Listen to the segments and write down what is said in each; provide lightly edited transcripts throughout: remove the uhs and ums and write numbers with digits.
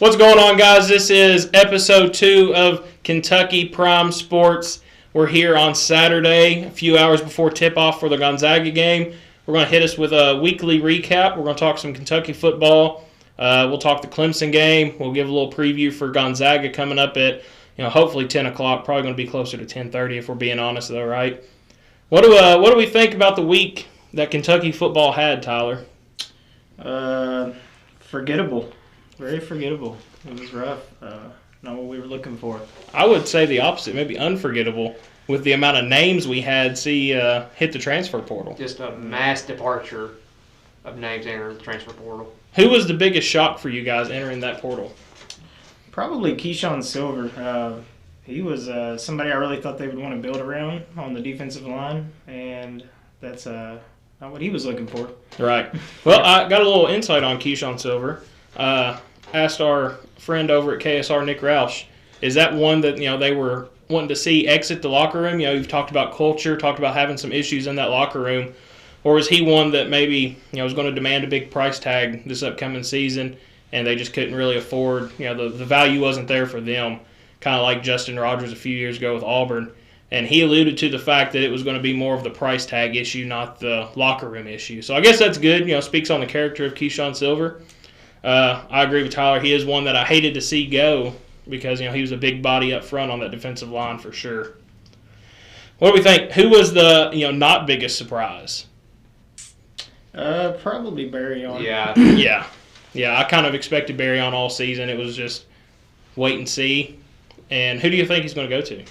What's going on, guys? This is episode 2 of Kentucky Prime Sports. We're here on Saturday, a few hours before tip-off for the Gonzaga game. We're going to hit us with a weekly recap. We're going to talk some Kentucky football. We'll talk the Clemson game. We'll give a little preview for Gonzaga coming up at, hopefully 10 o'clock. Probably going to be closer to 10:30 if we're being honest, though, right? What do we think about the week that Kentucky football had, Tyler? Forgettable. Very forgettable. It was rough. Not what we were looking for. I would say the opposite, maybe unforgettable, with the amount of names we had hit the transfer portal. Just a mass departure of names entering the transfer portal. Who was the biggest shock for you guys entering that portal? Probably Keyshawn Silver. He was somebody I really thought they would want to build around on the defensive line, and that's not what he was looking for. Right. Well, I got a little insight on Keyshawn Silver. Asked our friend over at KSR, Nick Roush, is that one that they were wanting to see exit the locker room? You've talked about culture, talked about having some issues in that locker room, or is he one that maybe was going to demand a big price tag this upcoming season, and they just couldn't really afford? The value wasn't there for them, kind of like Justin Rogers a few years ago with Auburn. And he alluded to the fact that it was going to be more of the price tag issue, not the locker room issue. So I guess that's good. Speaks on the character of Keyshawn Silver. I agree with Tyler. He is one that I hated to see go because, he was a big body up front on that defensive line for sure. What do we think? Who was the, not biggest surprise? Probably Barry on. Yeah. Yeah, I kind of expected Barry on all season. It was just wait and see. And who do you think he's going to go to?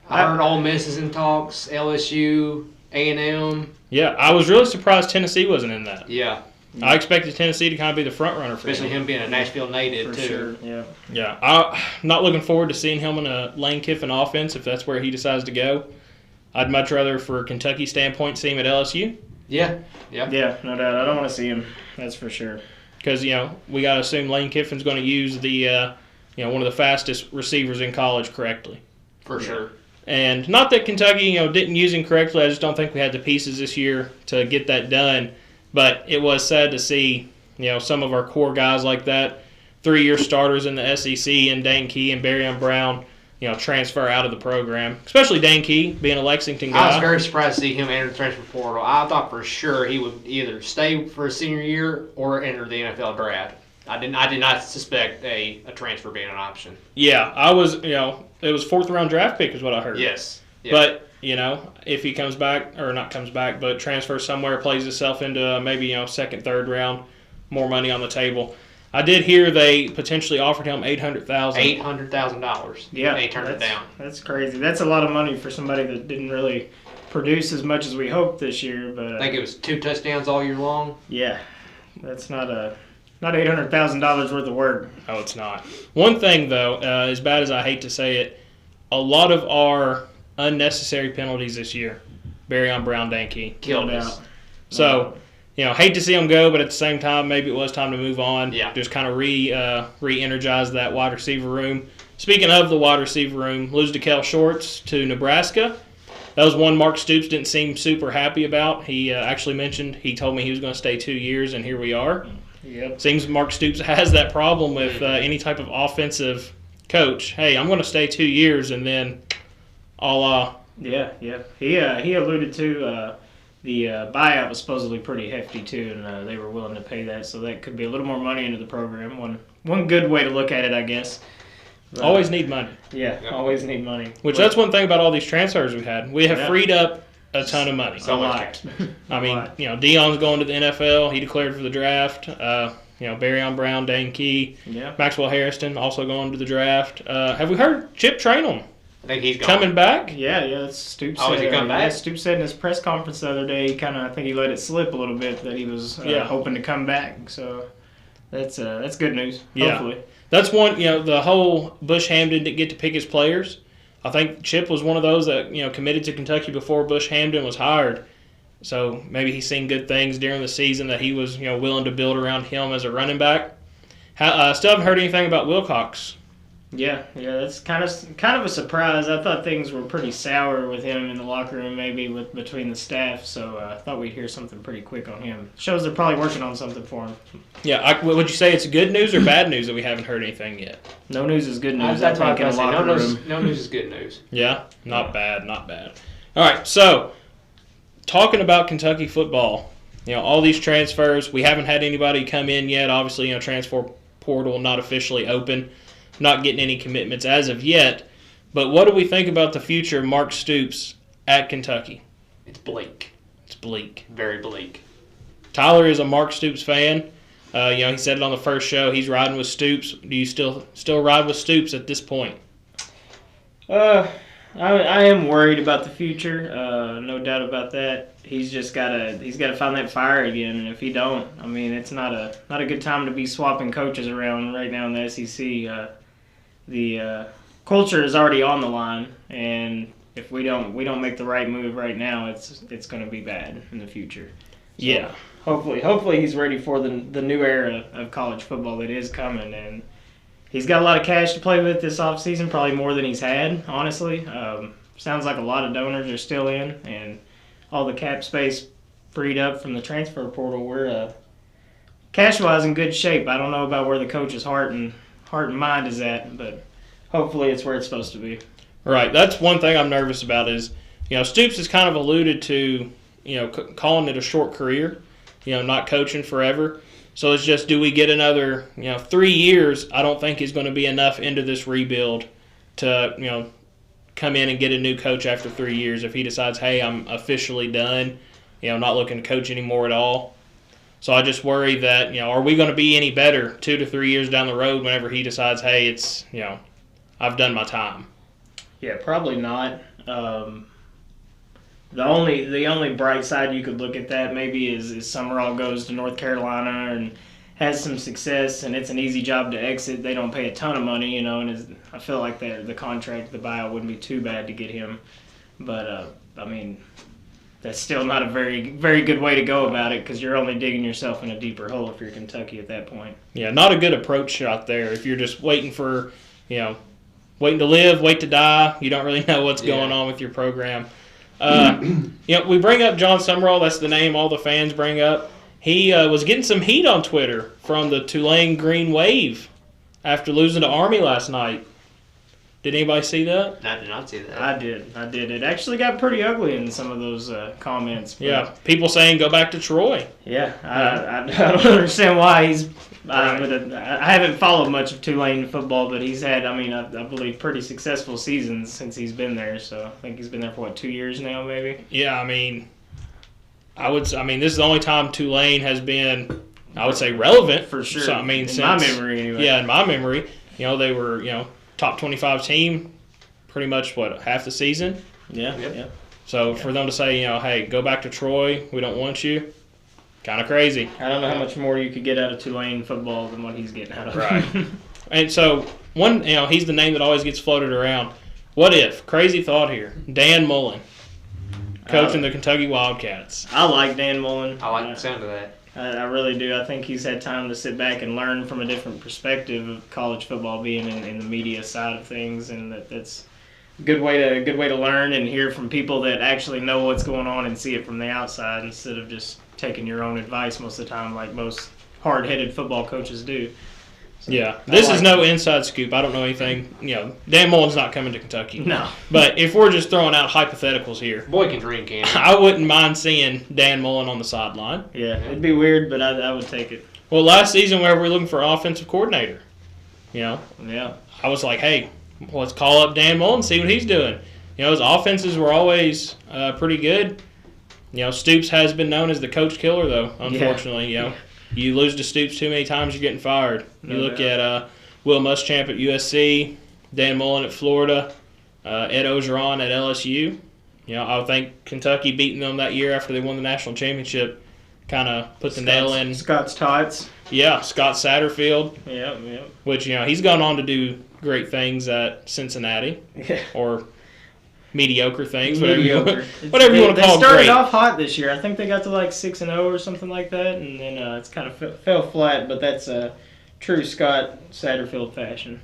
I heard Ole Miss is in talks, LSU, A&M. Yeah, I was really surprised Tennessee wasn't in that. Yeah. I expected Tennessee to kind of be the front runner for Especially him being a Nashville native, For too. sure, yeah. Yeah, I'm not looking forward to seeing him in a Lane Kiffin offense if that's where he decides to go. I'd much rather, for Kentucky standpoint, see him at LSU. Yeah. Yeah, no doubt. I don't want to see him. That's for sure. Because, we got to assume Lane Kiffin's going to use the, one of the fastest receivers in college correctly. For sure. And not that Kentucky, didn't use him correctly. I just don't think we had the pieces this year to get that done. But it was sad to see, some of our core guys like that, 3-year starters in the SEC, and Dane Key and Barryon Brown, transfer out of the program. Especially Dane Key, being a Lexington guy. I was very surprised to see him enter the transfer portal. I thought for sure he would either stay for his senior year or enter the NFL draft. I did not suspect a transfer being an option. Yeah, I was, it was 4th-round draft pick is what I heard. Yes. Yeah. But, if he comes back, or not comes back, but transfers somewhere, plays himself into maybe, 2nd, 3rd round, more money on the table. I did hear they potentially offered him $800,000. $800,000. Yeah. They turned it down. That's crazy. That's a lot of money for somebody that didn't really produce as much as we hoped this year. But I think it was 2 touchdowns all year long. Yeah. That's not $800,000 worth of work. Oh, it's not. One thing, though, as bad as I hate to say it, a lot of our unnecessary penalties this year, Barryon Brown, Dane Key. Killed No us. doubt. So, hate to see them go, but at the same time, maybe it was time to move on. Yeah. Just kind of re-energize that wide receiver room. Speaking of the wide receiver room, lose Kel Shorts to Nebraska. That was one Mark Stoops didn't seem super happy about. He actually mentioned, he told me he was going to stay 2 years, and here we are. Yep. Seems Mark Stoops has that problem with any type of offensive coach. Hey, I'm going to stay 2 years, and then Yeah. He alluded to the buyout was supposedly pretty hefty too, and they were willing to pay that, so that could be a little more money into the program. One good way to look at it, I guess. always need money. Yeah, always need money. That's one thing about all these transfers we've had. We have Yeah. freed up a ton of money. So a much. lot. I mean, Deion's going to the NFL. He declared for the draft. Barryon Brown, Dane Key, Yeah. Maxwell Harrison also going to the draft. Have we heard Chip Trainum I think he's gone. coming back? Yeah, that's Stoops. Oh, is he coming back? Yeah, Stoops said in his press conference the other day, I think he let it slip a little bit that he was hoping to come back. So that's good news. Yeah. Hopefully. That's one, the whole Bush Hamden didn't get to pick his players. I think Chip was one of those that, committed to Kentucky before Bush Hamden was hired. So maybe he's seen good things during the season that he was, willing to build around him as a running back. Still haven't heard anything about Wilcox. Yeah, that's kind of a surprise. I thought things were pretty sour with him in the locker room, maybe between the staff. So I thought we'd hear something pretty quick on him. Shows they're probably working on something for him. Yeah, would you say it's good news or bad news that we haven't heard anything yet? No news is good news. That's I what think in the locker room. No news is good news. Yeah, not bad. All right, so talking about Kentucky football, all these transfers, we haven't had anybody come in yet. Obviously, transfer portal not officially open. Not getting any commitments as of yet. But what do we think about the future of Mark Stoops at Kentucky? It's bleak. It's bleak. Very bleak. Tyler is a Mark Stoops fan. He said it on the first show. He's riding with Stoops. Do you still ride with Stoops at this point? I am worried about the future. No doubt about that. He's got to find that fire again, and if he don't, I mean, it's not a good time to be swapping coaches around right now in the SEC. The culture is already on the line, and if we don't make the right move right now, it's going to be bad in the future. So yeah. Hopefully he's ready for the new era of college football that is coming, and he's got a lot of cash to play with this offseason, probably more than he's had, honestly. Sounds like a lot of donors are still in, and all the cap space freed up from the transfer portal. We're cash-wise in good shape. I don't know about where the coach's heart and mind is at, but hopefully it's where it's supposed to be. Right. That's one thing I'm nervous about is, Stoops has kind of alluded to, calling it a short career, not coaching forever. So it's just, do we get another, 3 years? I don't think is going to be enough into this rebuild to, come in and get a new coach after 3 years. If he decides, hey, I'm officially done, not looking to coach anymore at all. So I just worry that, are we going to be any better 2 to 3 years down the road whenever he decides, hey, it's, I've done my time? Yeah, probably not. The only bright side you could look at that maybe is Summerall goes to North Carolina and has some success, and it's an easy job to exit. They don't pay a ton of money, and I feel like the contract, the buyout wouldn't be too bad to get him. But, I mean, that's still not a very, very good way to go about it because you're only digging yourself in a deeper hole if you're Kentucky at that point. Yeah, not a good approach out there. If you're just waiting for, waiting to live, wait to die, you don't really know what's going on with your program. We bring up John Summerall. That's the name all the fans bring up. He was getting some heat on Twitter from the Tulane Green Wave after losing to Army last night. Did anybody see that? I did not see that. I did. It actually got pretty ugly in some of those comments. Yeah, people saying go back to Troy. Yeah, I don't understand why he's. I haven't followed much of Tulane football, but he's had, I believe, pretty successful seasons since he's been there. So I think he's been there for 2 years now, maybe. Yeah, this is the only time Tulane has been, I would say, relevant for sure. So, in my memory, anyway. Yeah, in my memory, they were, top 25 team, pretty much half the season. Yeah. So for them to say, hey, go back to Troy, we don't want you, kind of crazy. I don't know how much more you could get out of Tulane football than what he's getting out of it. Right. And so he's the name that always gets floated around. What if? Crazy thought here. Dan Mullen, coaching the Kentucky Wildcats. I like Dan Mullen. I like the sound of that. I really do. I think he's had time to sit back and learn from a different perspective of college football being in the media side of things, and that's a good way to learn and hear from people that actually know what's going on and see it from the outside instead of just taking your own advice most of the time like most hard-headed football coaches do. So, yeah, this is no inside scoop. I don't know anything. Dan Mullen's not coming to Kentucky. No. But if we're just throwing out hypotheticals here, boy can dream, can he? I wouldn't mind seeing Dan Mullen on the sideline. Yeah, it'd be weird, but I would take it. Well, last season, whenever we were looking for an offensive coordinator, Yeah. I was like, hey, let's call up Dan Mullen and see what he's doing. His offenses were always pretty good. Stoops has been known as the coach killer, though, unfortunately. You lose to Stoops too many times, you're getting fired. You look at Will Muschamp at USC, Dan Mullen at Florida, Ed Ogeron at LSU. I would think Kentucky beating them that year after they won the national championship kind of put the nail in. Scott's Tots. Yeah, Scott Satterfield. Yeah. Which, he's gone on to do great things at Cincinnati. Yeah. Or mediocre things, whatever you want to call it. They started off hot this year. I think they got to 6-0 or something like that, and then it's kind of fell flat. But that's a true Scott Satterfield fashion.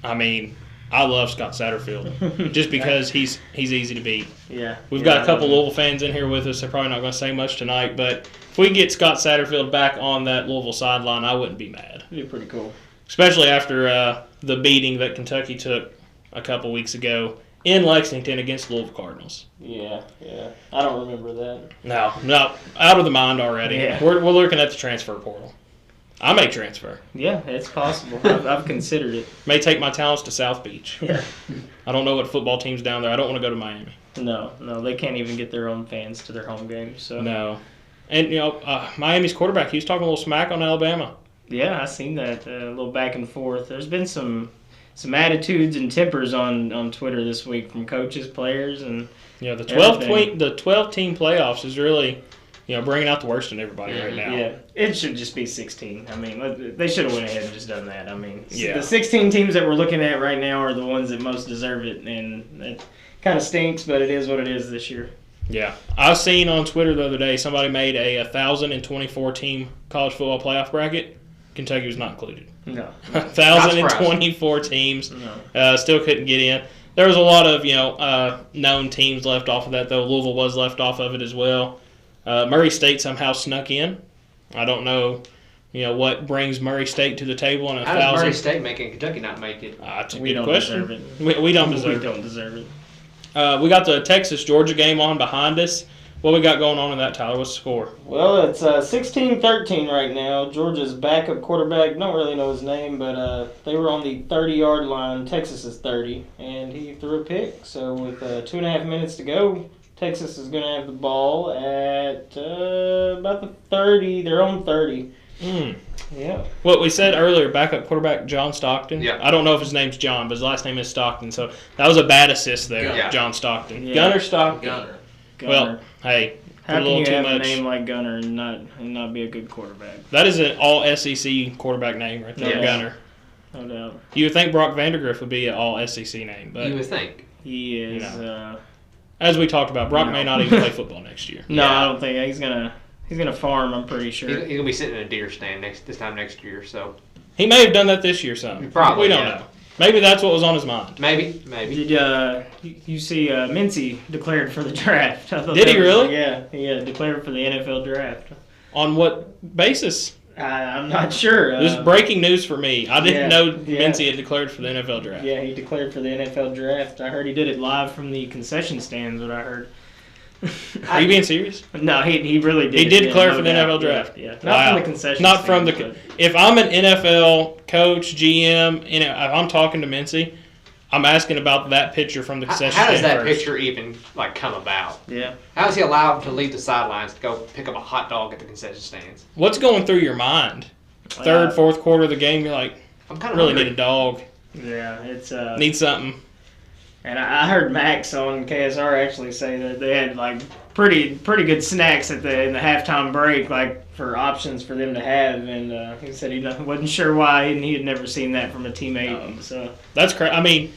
I mean, I love Scott Satterfield just because he's easy to beat. Yeah. We've got a couple Louisville fans in here with us. They're probably not going to say much tonight, but if we get Scott Satterfield back on that Louisville sideline, I wouldn't be mad. It'd be pretty cool. Especially after the beating that Kentucky took a couple weeks ago in Lexington against Louisville Cardinals. Yeah. I don't remember that. No, out of the mind already. Yeah. We're looking at the transfer portal. I may transfer. Yeah, it's possible. I've considered it. May take my talents to South Beach. Yeah. I don't know what football team's down there. I don't want to go to Miami. No, they can't even get their own fans to their home games. So. No. And, Miami's quarterback, he was talking a little smack on Alabama. Yeah, I seen that, a little back and forth. There's been some attitudes and tempers on Twitter this week from coaches, players, and the 12-team playoffs is really bringing out the worst in everybody right now. Yeah, it should just be 16. I mean, they should have went ahead and just done that. I mean, yeah. The 16 teams that we're looking at right now are the ones that most deserve it, and it kind of stinks, but it is what it is this year. Yeah, I seen on Twitter the other day somebody made a 1,024-team college football playoff bracket. Kentucky was not included. No. 1,024 teams. No. Still couldn't get in. There was a lot of known teams left off of that, though. Louisville was left off of it as well. Murray State somehow snuck in. I don't know, what brings Murray State to the table in 1,000. How does Murray State make it and Kentucky not make it? That's a We good don't question. deserve it. We don't deserve it. We don't deserve it. We got the Texas-Georgia game on behind us. What we got going on in that, Tyler? What's the score? Well, it's 16-13 right now. Georgia's backup quarterback, don't really know his name, but they were on the 30-yard line. Texas is 30, and he threw a pick. So with 2.5 minutes to go, Texas is going to have the ball at about the 30, their own 30. Yeah. What we said earlier, backup quarterback John Stockton. Yeah. I don't know if his name's John, but his last name is Stockton. So that was a bad assist there, Yeah. John Stockton. Yeah. Gunner Stockton. Gunner. Well, hey, How a can little you too have much. a name like Gunner and not be a good quarterback? That is an all SEC quarterback name right there, Yeah. Gunner. No doubt. You would think Brock Vandegrift would be an all SEC name, but You would think. He is. as we talked about, Brock No. may not even play football next year. No, Yeah. I don't think he's gonna farm. I'm pretty sure. He's gonna be sitting in a deer stand this time next year. So He may have done that this year, son. Probably, We don't yeah. know. Maybe that's what was on his mind. maybe. Did you see Mincy declared for the draft? I thought Did that he was- really? Yeah, he declared for the NFL draft. On what basis? I'm not sure. This is breaking news for me. I didn't know yeah. Mincy had declared for the NFL draft. Yeah, he declared for the NFL draft. I heard he did it live from the concession stands. What I heard. Are you being serious? No, he really did. He did yeah, declare no for the doubt. NFL draft. Yeah, not Wow. from the concession. Not from the. stands, If I'm an NFL coach, GM, if I'm talking to Mincy, I'm asking about that picture from the concession How does stand that first. picture even come about? but, yeah. How is he allowed to leave the sidelines to go pick up a hot dog at the concession stands? What's going through your mind? Third, fourth quarter of the game, you're like, I'm kind of really need a dog. Yeah, it's Need something. And I heard Max on KSR actually say that they had pretty good snacks in the halftime break, for options for them to have, and he said he wasn't sure why, and he had never seen that from a teammate. So That's crazy. I mean,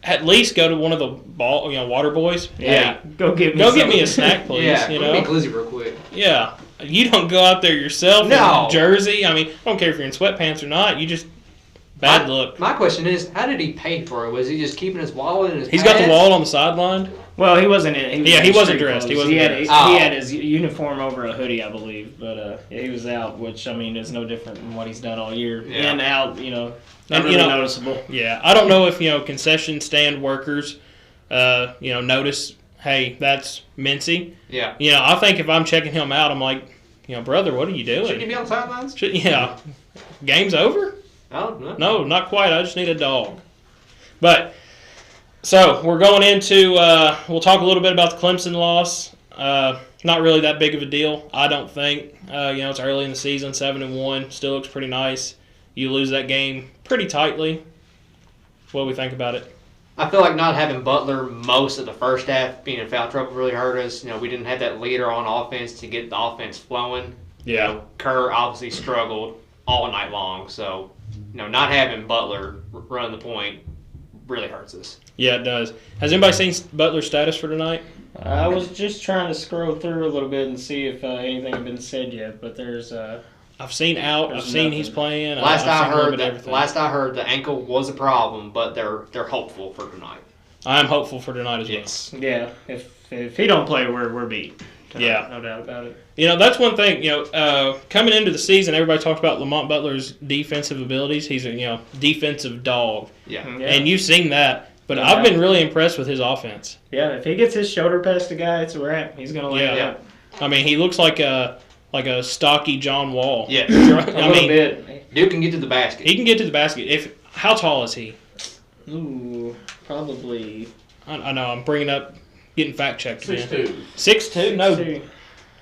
at least go to one of the water boys. yeah, Hey, go get me a snack, please. Yeah, you let know. me glizzy real quick. Yeah. You don't go out there yourself No. in jersey. I mean, I don't care if you're in sweatpants or not. You just bad look. My question is, how did he pay for it? Was he just keeping his wallet in his He's got the pants? wallet on the sideline. Well, he wasn't in. Yeah, he in wasn't street dressed. He clothes. wasn't He dressed. had his uniform over a hoodie, I believe. But yeah, he was out, which is no different than what he's done all year. Yeah. In, out, not And, really noticeable. Yeah, I don't know if concession stand workers, notice. Hey, that's Mincy. Yeah. I think if I'm checking him out, I'm like, brother, what are you doing? Shouldn't he be on the sidelines? Yeah, game's over. I don't know. No, not quite. I just need a dog. But, so, we're going into, we'll talk a little bit about the Clemson loss. Not really that big of a deal, I don't think. It's early in the season, 7-1, still looks pretty nice. You lose that game pretty tightly. What do we think about it? I feel like not having Butler most of the first half, being in foul trouble, really hurt us. We didn't have that leader on offense to get the offense flowing. Yeah. Kerr obviously struggled all night long, so not having Butler run the point really hurts us. Yeah, it does. Has anybody seen Butler's status for tonight? I was just trying to scroll through a little bit and see if anything had been said yet, but there's I've seen out. I've seen he's playing. Last I heard, the ankle was a problem, but they're hopeful for tonight. I'm hopeful for tonight as well. Yes. Yeah. If he don't play, we're beat. Yeah, no doubt about it. That's one thing. Coming into the season, everybody talked about Lamont Butler's defensive abilities. He's a defensive dog. Yeah. And you've seen that. But I've been really impressed with his offense. Yeah, if he gets his shoulder past the guy, it's a wrap. He's gonna lay it up. I mean, he looks like a stocky John Wall. Yeah, a little bit. Dude can get to the basket. He can get to the basket. How tall is he? Ooh, probably. I know. I'm getting fact checked. 6'2". 6'2"? No.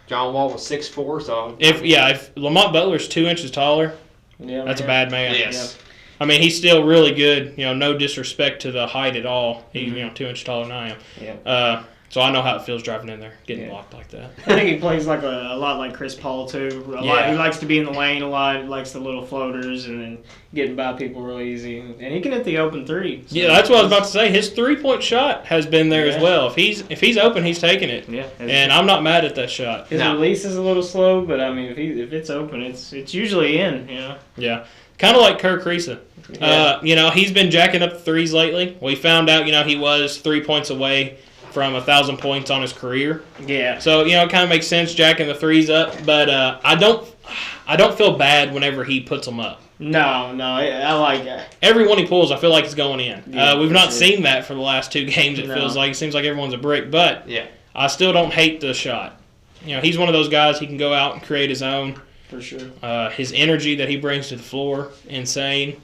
John Wall was 6'4", so if Lamont Butler's 2 inches taller, that's a bad man. Yes. Yeah. I mean, he's still really good. No disrespect to the height at all. He's 2 inches taller than I am. Yeah. So I know how it feels driving in there, getting blocked like that. I think he plays like a lot like Chris Paul too. A lot. He likes to be in the lane a lot. He likes the little floaters and then getting by people real easy. And he can hit the open three. So that's what I was about to say. His 3-point shot has been there as well. If he's open, he's taking it. Yeah. And I'm not mad at that shot. His release is a little slow, but I mean, if it's open, it's usually in. Yeah. Kind of like Kirk Risa. Yeah. He's been jacking up the threes lately. We found out, he was 3 points away from 1,000 points on his career. Yeah. So, it kind of makes sense jacking the threes up, but I don't feel bad whenever he puts them up. No, I like that. Every one he pulls, I feel like it's going in. Yeah, we've not seen that for the last 2 games. It feels like. It seems like everyone's a brick, but I still don't hate the shot. He's one of those guys, he can go out and create his own. For sure. His energy that he brings to the floor, insane.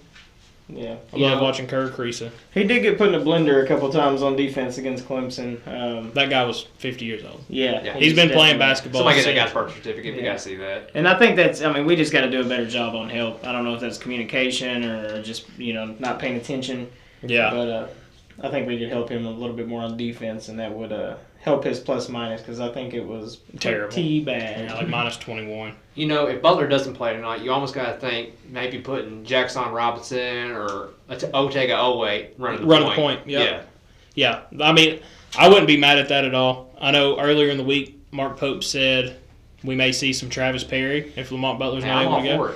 Yeah. I love watching Kirk Risa. He did get put in a blender a couple times on defense against Clemson. That guy was 50 years old. Yeah. He's been playing basketball. Somebody get that guy's birth certificate. You got to see that. And I think we just got to do a better job on help. I don't know if that's communication or just, not paying attention. Yeah. But I think we could help him a little bit more on defense, and that would help his plus-minus, because I think it was terrible. Bad. Yeah, like minus 21. If Butler doesn't play tonight, you almost got to think maybe putting Jackson Robinson or Otega Owe running the point. Yep. Yeah. I mean, I wouldn't be mad at that at all. I know earlier in the week, Mark Pope said we may see some Travis Perry if Lamont Butler's not able to go.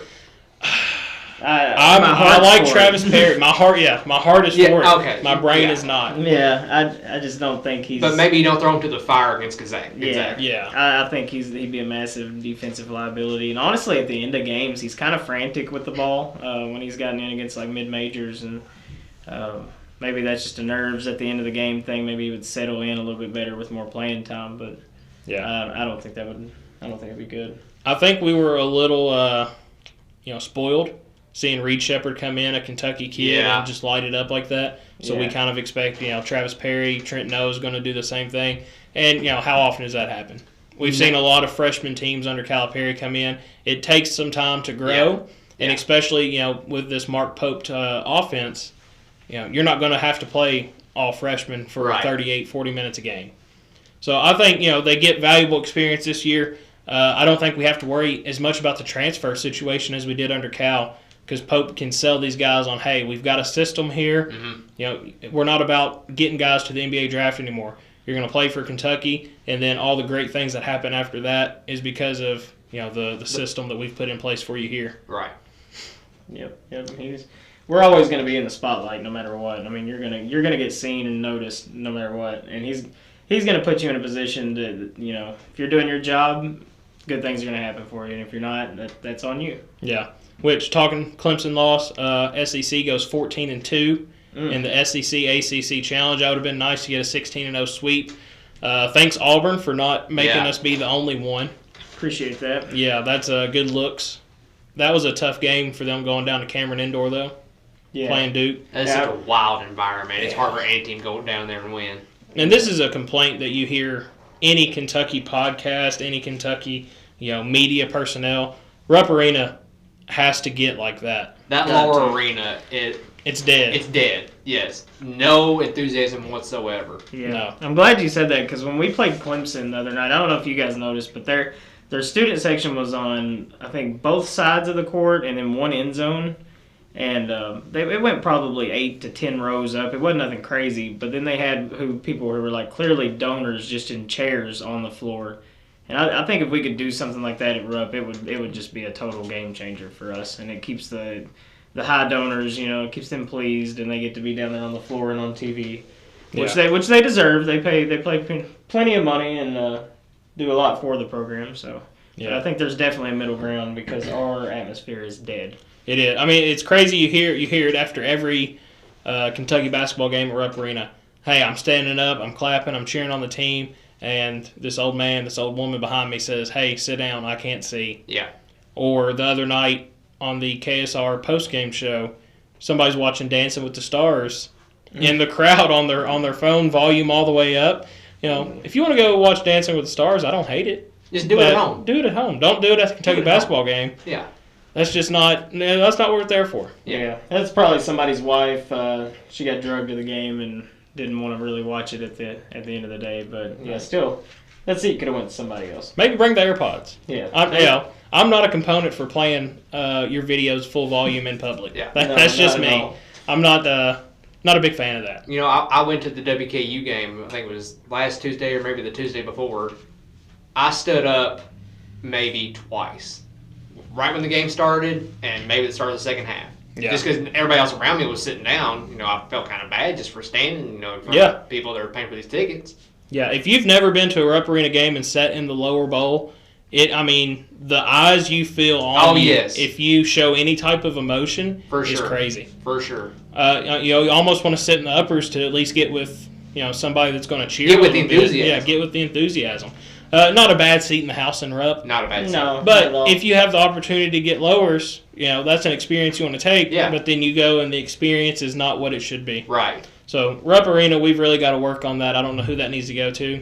I like Travis Perry. My heart is for it. Okay. My brain is not. Yeah, I just don't think he's. But maybe you don't throw him to the fire against Gonzaga. Yeah. I think he'd be a massive defensive liability. And honestly, at the end of games, he's kind of frantic with the ball when he's gotten in against like mid majors, and maybe that's just a nerves at the end of the game thing. Maybe he would settle in a little bit better with more playing time. But I don't think it'd be good. I think we were a little spoiled. Seeing Reed Shepherd come in, a Kentucky kid, and just light it up like that. So we kind of expect, Travis Perry, Trent Noe is going to do the same thing. And, how often does that happen? We've seen a lot of freshman teams under Calipari come in. It takes some time to grow. And especially, with this Mark Pope offense, you're not going to have to play all freshmen for 38, 40 minutes a game. So I think, they get valuable experience this year. I don't think we have to worry as much about the transfer situation as we did under Cal, because Pope can sell these guys on, hey, we've got a system here. Mm-hmm. We're not about getting guys to the NBA draft anymore. You're going to play for Kentucky, and then all the great things that happen after that is because of the system that we've put in place for you here. Right. Yep. We're always going to be in the spotlight no matter what. I mean, you're gonna get seen and noticed no matter what, and he's going to put you in a position to if you're doing your job, good things are going to happen for you, and if you're not, that's on you. Yeah. Which, talking Clemson loss, SEC goes 14-2 in the SEC ACC Challenge. That would have been nice to get a 16-0 sweep. Thanks Auburn for not making us be the only one. Appreciate that. Yeah, that's good looks. That was a tough game for them going down to Cameron Indoor though. Yeah. Playing Duke. That's such a wild environment. It's hard for any team to go down there and win. And this is a complaint that you hear any Kentucky podcast, any Kentucky media personnel. Rupp Arena has to get like that. That lower arena, it's dead. It's dead. Yes, no enthusiasm whatsoever. Yeah, no. I'm glad you said that, because when we played Clemson the other night, I don't know if you guys noticed, but their student section was on, I think, both sides of the court and then one end zone, and it went probably 8 to 10 rows up. It wasn't nothing crazy, but then they had people who were like clearly donors just in chairs on the floor. And I think if we could do something like that at Rupp, it would just be a total game changer for us, and it keeps the high donors, it keeps them pleased, and they get to be down there on the floor and on TV, which they deserve. They pay plenty of money and do a lot for the program. So I think there's definitely a middle ground because our atmosphere is dead. It is. I mean, it's crazy. You hear it after every Kentucky basketball game at Rupp Arena. Hey, I'm standing up, I'm clapping, I'm cheering on the team. And this old woman behind me says, "Hey, sit down, I can't see." Yeah. Or the other night on the KSR postgame show, somebody's watching Dancing with the Stars in the crowd on their phone, volume all the way up. If you want to go watch Dancing with the Stars, I don't hate it. Just do it at home. Do it at home. Don't do it at the Kentucky basketball game. Yeah. That's just not. That's not what we're there for. Yeah. That's probably somebody's wife. She got drugged to the game and didn't want to really watch it at the end of the day, but still, that seat could have went to somebody else. Maybe bring the AirPods. Yeah. I'm not a component for playing your videos full volume in public. Yeah. That's just me. I'm not a big fan of that. I went to the WKU game. I think it was last Tuesday or maybe the Tuesday before. I stood up maybe twice, right when the game started, and maybe the start of the second half. Yeah. Just because everybody else around me was sitting down, I felt kind of bad just for standing, in front of people that are paying for these tickets. Yeah, if you've never been to a Rupp Arena game and sat in the lower bowl, the eyes you feel on you, if you show any type of emotion, is crazy. For sure. You almost want to sit in the uppers to at least get with, somebody that's going to cheer. Get with the enthusiasm. Yeah, get with the enthusiasm. Not a bad seat in the house in Rupp. Not a bad seat. No, but if you have the opportunity to get lowers, that's an experience you want to take. Yeah. But then you go and the experience is not what it should be. Right. So Rupp Arena, we've really got to work on that. I don't know who that needs to go to.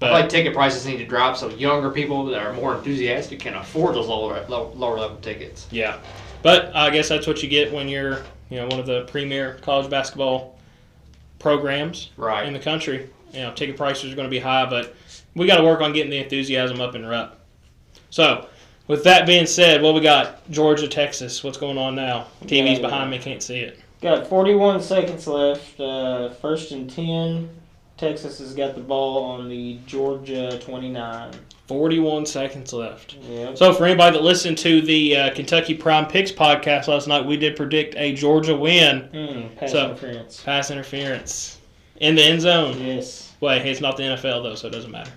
I feel like ticket prices need to drop so younger people that are more enthusiastic can afford those lower level tickets. Yeah. But I guess that's what you get when you're one of the premier college basketball programs in the country. Ticket prices are going to be high, but we got to work on getting the enthusiasm up in Rupp. So, with that being said, what we got? Georgia, Texas. What's going on now? TV's behind me, can't see it. Got 41 seconds left. First and 10. Texas has got the ball on the Georgia 29. 41 seconds left. Yep. So, for anybody that listened to the Kentucky Prime Picks podcast last night, we did predict a Georgia win. Pass interference. Pass interference. In the end zone. Yes. Wait, it's not the NFL, though, so it doesn't matter.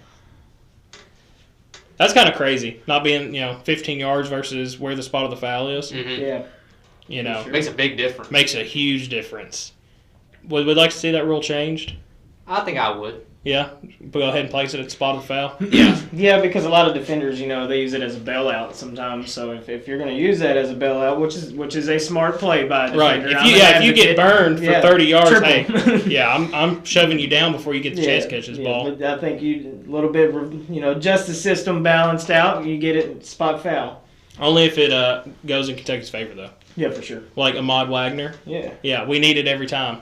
That's kind of crazy, not being 15 yards versus where the spot of the foul is. Mm-hmm. Yeah, makes a big difference. Makes a huge difference. Would we like to see that rule changed? I think I would. Yeah, go ahead and place it at the spot of the foul. Yeah, because a lot of defenders, they use it as a bailout sometimes. So if you're going to use that as a bailout, which is a smart play by a defender, right? If you get burned for 30 yards, triple. Hey, I'm shoving you down before you get the chance to catch this ball. But I think you a little bit, just the system balanced out, you get it spot foul. Only if it goes in Kentucky's favor, though. Yeah, for sure. Like Ahmad Wagner. Yeah. Yeah, we need it every time.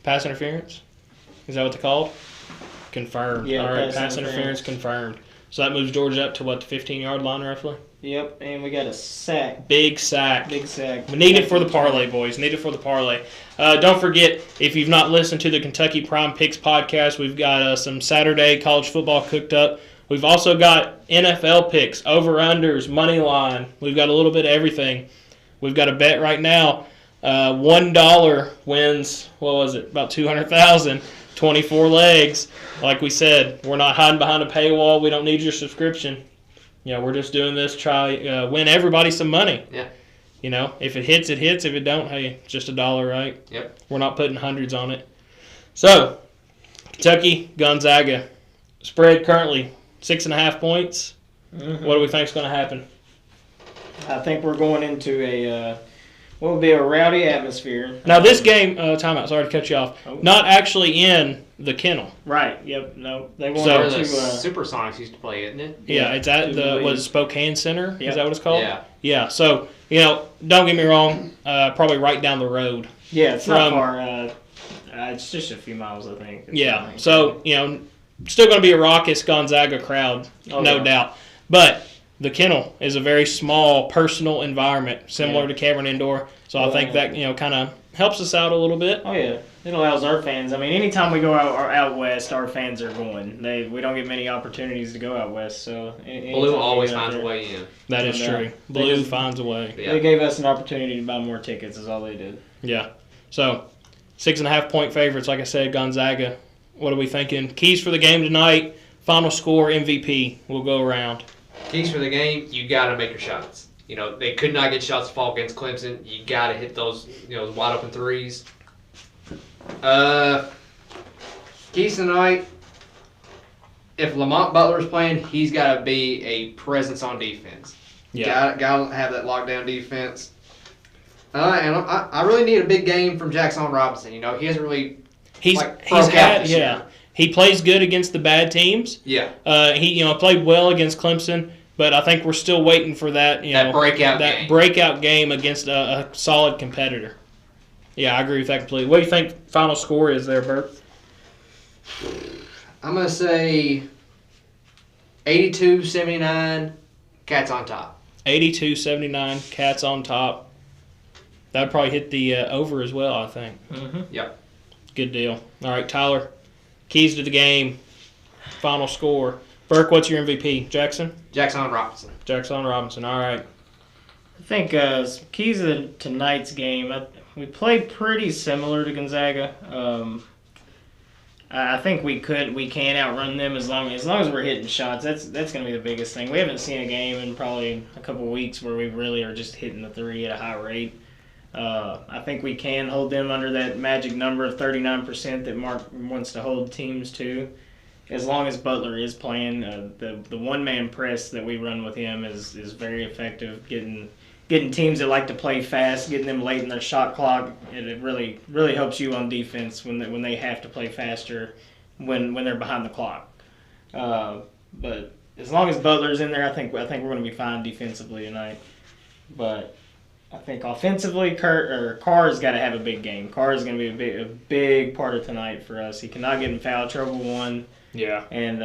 Pass interference. Is that what they called? Confirmed. Yeah, all right, pass interference confirmed. So that moves Georgia up to, what, the 15-yard line, roughly? Yep, and we got a sack. Big sack. Big sack. We need it for the parlay, boys. Need it for the parlay. Don't forget, if you've not listened to the Kentucky Prime Picks podcast, we've got some Saturday college football cooked up. We've also got NFL picks, over-unders, money line. We've got a little bit of everything. We've got a bet right now. $1 wins, what was it, about $200,000. 24 legs. Like we said, we're not hiding behind a paywall. We don't need your subscription. We're just doing this try win everybody some money. Yeah. If it hits, it hits. If it don't, hey, it's just $1, right? Yep. We're not putting hundreds on it. So, Kentucky-Gonzaga. Spread currently 6.5 points. Mm-hmm. What do we think is going to happen? I think we're going into what would be a rowdy atmosphere. Now, this game, timeout, sorry to cut you off, not actually in the kennel. Right, yep, no. They want to Supersonics used to play, isn't it? Yeah, it's at the Spokane Center? Yep. Is that what it's called? Yeah. Yeah, so, don't get me wrong, probably right down the road. Yeah, it's not far. It's just a few miles, I think. Yeah, so, still going to be a raucous Gonzaga crowd, no doubt. But the kennel is a very small, personal environment, similar to Cameron Indoor. So I think that kind of helps us out a little bit. Oh yeah, it allows our fans. I mean, anytime we go out west, our fans are going. We don't get many opportunities to go out west, so Blue always finds a way in. That is true. Blue finds a way. Yeah. They gave us an opportunity to buy more tickets. Is all they did. Yeah. So 6.5-point favorites, like I said, Gonzaga. What are we thinking? Keys for the game tonight. Final score, MVP. We'll go around. Keys for the game, you got to make your shots. They could not get shots to fall against Clemson. You got to hit those, wide open threes. Keys tonight, if Lamont Butler's playing, he's got to be a presence on defense. Yeah. Got to have that lockdown defense. And I really need a big game from Jackson Robinson. He hasn't really He's had. He plays good against the bad teams. Yeah. He played well against Clemson, but I think we're still waiting for that breakout game against a solid competitor. Yeah, I agree with that completely. What do you think final score is there, Bert? I'm going to say 82-79, Cats on top. 82-79, Cats on top. That would probably hit the over as well, I think. Mm-hmm. Yep. Good deal. All right, Tyler, keys to the game, final score. Burke, what's your MVP? Jackson Robinson. Jackson Robinson, all right. I think keys to tonight's game, we played pretty similar to Gonzaga. I think we can outrun them as long as we're hitting shots. That's going to be the biggest thing. We haven't seen a game in probably a couple of weeks where we really are just hitting the three at a high rate. I think we can hold them under that magic number of 39% that Mark wants to hold teams to. As long as Butler is playing, the one-man press that we run with him is very effective. Getting teams that like to play fast, getting them late in their shot clock, it really helps you on defense when they have to play faster when they're behind the clock. But as long as Butler's in there, I think we're going to be fine defensively tonight. But I think offensively, Carr's got to have a big game. Carr is going to be a big part of tonight for us. He cannot get in foul trouble, one. Yeah. And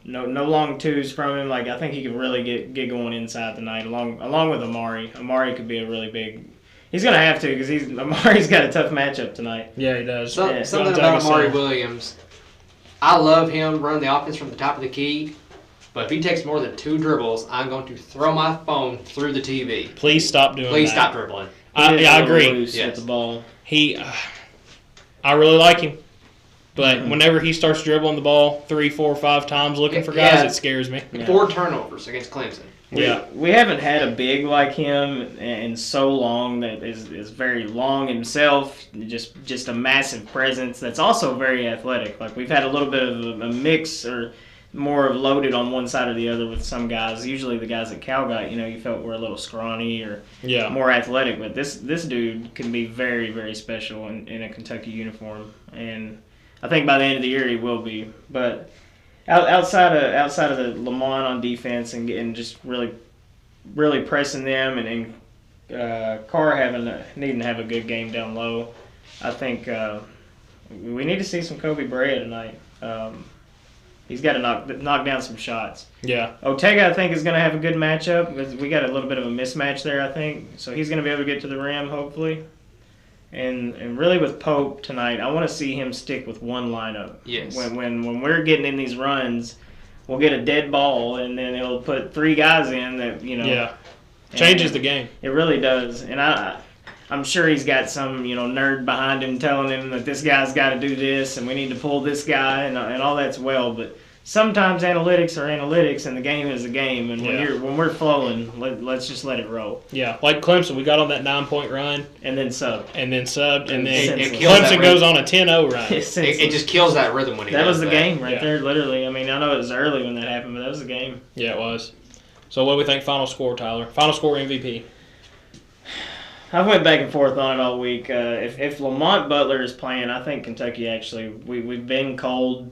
no long twos from him. I think he could really get going inside tonight, along with Amari. Amari could be a really big. He's going to have to because Amari's got a tough matchup tonight. Yeah, he does. Something about Amari Williams. I love him running the offense from the top of the key. But if he takes more than 2 dribbles, I'm going to throw my phone through the TV. Please stop doing that. Please stop dribbling. I agree. Loose with the ball. I really like him. But whenever he starts dribbling the ball 3, 4, 5 times looking for guys, it scares me. 4 turnovers against Clemson. We haven't had a big like him in so long that is very long himself, just a massive presence that's also very athletic. We've had a little bit of a mix or more loaded on one side or the other with some guys. Usually the guys at Cal got, you felt were a little scrawny or more athletic. But this dude can be very, very special in a Kentucky uniform. And I think by the end of the year he will be. But outside of the Lamont on defense and just really, really pressing them and Carr needing to have a good game down low, I think we need to see some Kobe Bryant tonight. He's got to knock down some shots. Yeah. Ortega, I think, is going to have a good matchup. We got a little bit of a mismatch there, I think. So he's going to be able to get to the rim, hopefully. And really with Pope tonight, I want to see him stick with one lineup. Yes. When we're getting in these runs, we'll get a dead ball, and then he'll put 3 guys in that, Yeah. Changes the game. It really does. And I'm sure he's got some, nerd behind him telling him that this guy's got to do this and we need to pull this guy and all that's well. But sometimes analytics are analytics and the game is a game. And when we're flowing, let's just let it roll. Yeah, like Clemson, we got on that 9-point run. And then subbed. And then Clemson goes on a 10-0 run. It just kills that rhythm when he does that. That was the game right there, literally. I mean, I know it was early when that happened, but that was the game. Yeah, it was. So what do we think final score, Tyler? Final score MVP. I went back and forth on it all week. If Lamont Butler is playing, I think Kentucky actually we've been cold,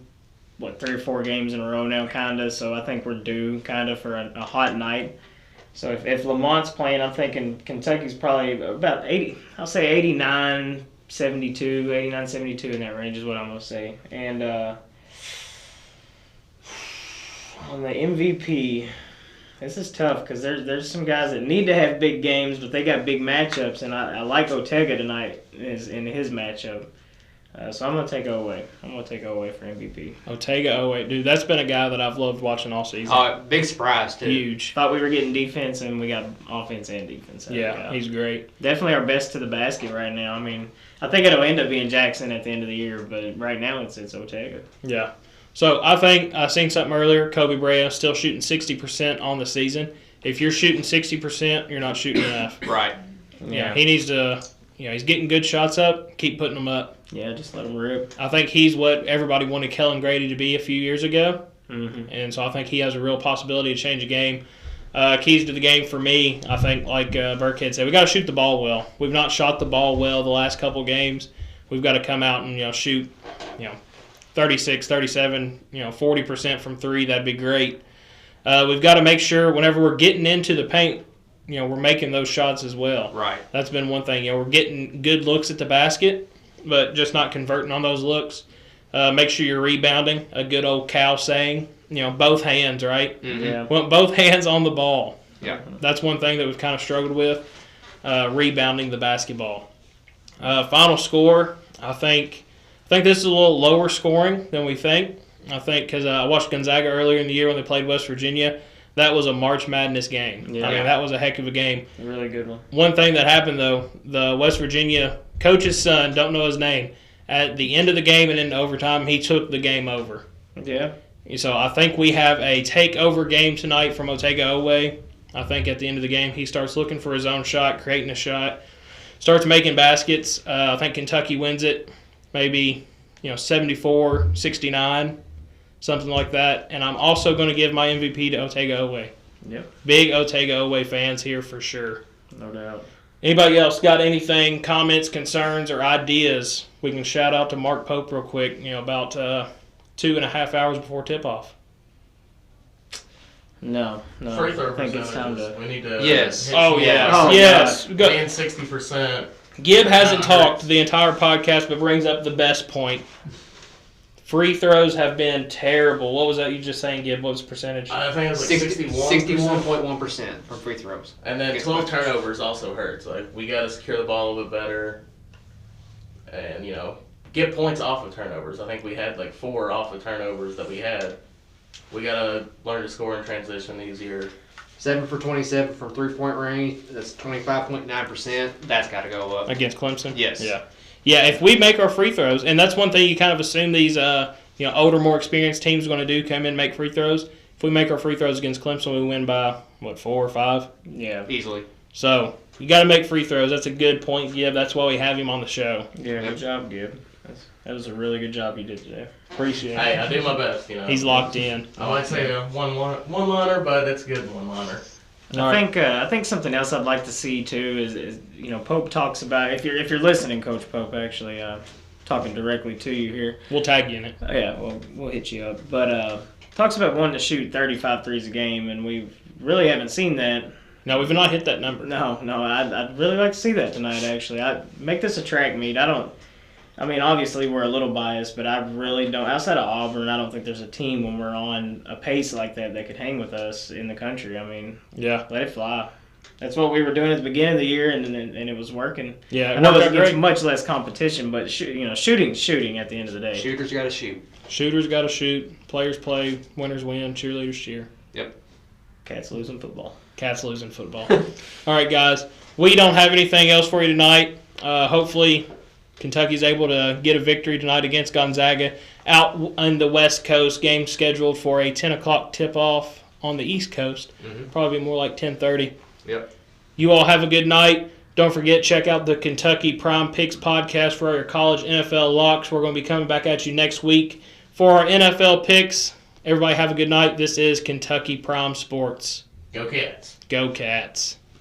3 or 4 games in a row now, kind of. So I think we're due kind of for a hot night. So if Lamont's playing, I'm thinking Kentucky's probably about 80. I'll say 89, 72 in that range is what I'm gonna say. And on the MVP, This is tough because there's some guys that need to have big games, but they got big matchups, and I like Ortega tonight in his matchup. So I'm going to take Oweh. I'm going to take Oweh for MVP. Oweh, dude, that's been a guy that I've loved watching all season. Big surprise, too. Huge. Thought we were getting defense, and we got offense and defense. Yeah, he's great. Definitely our best to the basket right now. I mean, I think it'll end up being Jackson at the end of the year, but right now it's Ortega. Yeah. So I think I seen something earlier. Kobe Bryant still shooting 60% on the season. If you're shooting 60%, you're not shooting enough. Right. Yeah. He needs to. He's getting good shots up. Keep putting them up. Yeah, just let him rip. I think he's what everybody wanted Kellen Grady to be a few years ago, and so I think he has a real possibility to change the game. Keys to the game for me, I think, like Burkhead said, we got to shoot the ball well. We've not shot the ball well the last couple games. We've got to come out and shoot, 36, 37, 40% from three. That'd be great. We've got to make sure whenever we're getting into the paint, we're making those shots as well. Right. That's been one thing. We're getting good looks at the basket, but just not converting on those looks. Make sure you're rebounding. A good old Cal saying, both hands, right? Mm-hmm. Yeah. Want both hands on the ball. Yeah. That's one thing that we've kind of struggled with, rebounding the basketball. Final score, I think this is a little lower scoring than we think. I think because I watched Gonzaga earlier in the year when they played West Virginia. That was a March Madness game. Yeah. I mean, that was a heck of a game. A really good one. One thing that happened, though, the West Virginia coach's son, don't know his name, at the end of the game and in overtime, he took the game over. Yeah. So I think we have a takeover game tonight from Oweh. I think at the end of the game, he starts looking for his own shot, creating a shot, starts making baskets. I think Kentucky wins it, maybe 74-69. Something like that. And I'm also going to give my MVP to Oweh. Yep. Big Oweh fans here for sure. No doubt. Anybody else got anything, comments, concerns, or ideas? We can shout out to Mark Pope real quick, about 2.5 hours before tip-off. No. Free throw I think it's time percentages. to... We need to. Yes. Oh, yeah. Oh, yes. Being 60%. Gib hasn't talked the entire podcast, but brings up the best point. Free throws have been terrible. What was that you just saying, Gib? What was the percentage? I think it was like 61.1% from free throws. And then 12 turnovers also hurts. Like, we got to secure the ball a little bit better and, get points off of turnovers. I think we had like 4 off of turnovers that we had. We got to learn to score in transition easier. 7 for 27 from three-point range. That's 25.9%. That's got to go up. Against Clemson? Yes. Yeah, if we make our free throws, and that's one thing you kind of assume these older, more experienced teams are going to do, come in and make free throws. If we make our free throws against Clemson, we win by, 4 or 5? Yeah. Easily. So, you got to make free throws. That's a good point, Gib. That's why we have him on the show. Yeah, good job, Gib. That was a really good job you did today. Appreciate it. Hey, I do my best, He's locked in. I might say a one-liner, but it's a good one-liner. I think something else I'd like to see too is Pope talks about if you're listening, Coach Pope, actually talking directly to you here. We'll tag you in it. Yeah, we'll hit you up. But talks about wanting to shoot 35 threes a game, and we really haven't seen that. No, we've not hit that number. No, I'd really like to see that tonight. Actually, I'd make this a track meet. Obviously we're a little biased, but I really don't. Outside of Auburn, I don't think there's a team when we're on a pace like that could hang with us in the country. Yeah, let it fly. That's what we were doing at the beginning of the year, and it was working. Yeah, I know it's much less competition, but shooting at the end of the day. Shooters got to shoot. Shooters got to shoot. Players play. Winners win. Cheerleaders cheer. Yep. Cats losing football. All right, guys. We don't have anything else for you tonight. Hopefully, Kentucky's able to get a victory tonight against Gonzaga. Out on the West Coast, game scheduled for a 10 o'clock tip-off on the East Coast. Mm-hmm. Probably more like 10:30. Yep. You all have a good night. Don't forget, check out the Kentucky Prime Picks podcast for all your college NFL locks. We're going to be coming back at you next week for our NFL picks. Everybody have a good night. This is Kentucky Prime Sports. Go Cats. Go Cats.